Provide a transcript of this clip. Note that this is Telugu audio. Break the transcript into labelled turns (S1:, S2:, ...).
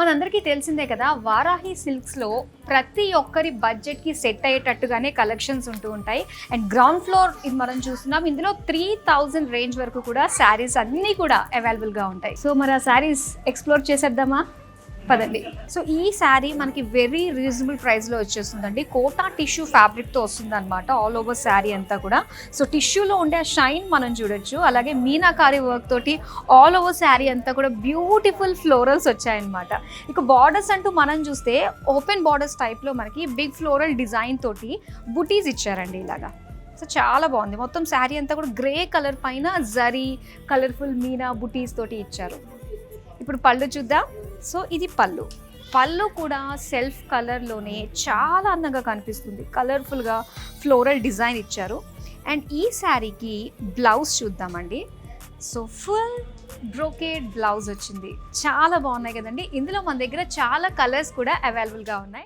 S1: మనందరికీ తెలిసిందే కదా, వారాహి సిల్క్స్లో ప్రతి ఒక్కరి బడ్జెట్కి సెట్ అయ్యేటట్టుగానే కలెక్షన్స్ ఉంటూ ఉంటాయి. అండ్ గ్రౌండ్ ఫ్లోర్ ఇది మనం చూస్తున్నాం. ఇందులో 3000 రేంజ్ వరకు కూడా శారీస్ అన్నీ కూడా అవైలబుల్గా ఉంటాయి. సో మరి ఆ శారీస్ ఎక్స్ప్లోర్ చేసేద్దామా, పదండి. సో ఈ శారీ మనకి వెరీ రీజనబుల్ ప్రైస్లో వచ్చేస్తుందండి. కోటా టిష్యూ ఫ్యాబ్రిక్తో వస్తుంది అనమాట ఆల్ ఓవర్ శారీ అంతా కూడా. సో టిష్యూలో ఉండే ఆ షైన్ మనం చూడొచ్చు. అలాగే మీనాకారి వర్క్ తోటి ఆల్ ఓవర్ శారీ అంతా కూడా బ్యూటిఫుల్ ఫ్లోరల్స్ వచ్చాయన్నమాట. ఇక బార్డర్స్ అంటూ మనం చూస్తే ఓపెన్ బార్డర్స్ టైప్లో మనకి బిగ్ ఫ్లోరల్ డిజైన్ తోటి బుటీస్ ఇచ్చారండి ఇలాగా. సో చాలా బాగుంది. మొత్తం శారీ అంతా కూడా గ్రే కలర్ పైన జరీ కలర్ఫుల్ మీనా బుటీస్ తోటి ఇచ్చారు. ఇప్పుడు పళ్ళు చూద్దాం. సో ఇది పళ్ళు కూడా సెల్ఫ్ కలర్లోనే చాలా అందంగా కనిపిస్తుంది. కలర్ఫుల్గా ఫ్లోరల్ డిజైన్ ఇచ్చారు. అండ్ ఈ శారీకి బ్లౌజ్ చూద్దామండి. సో ఫుల్ బ్రోకేడ్ బ్లౌజ్ వచ్చింది. చాలా బాగున్నాయి కదండి. ఇందులో మన దగ్గర చాలా కలర్స్ కూడా అవైలబుల్గా ఉన్నాయి.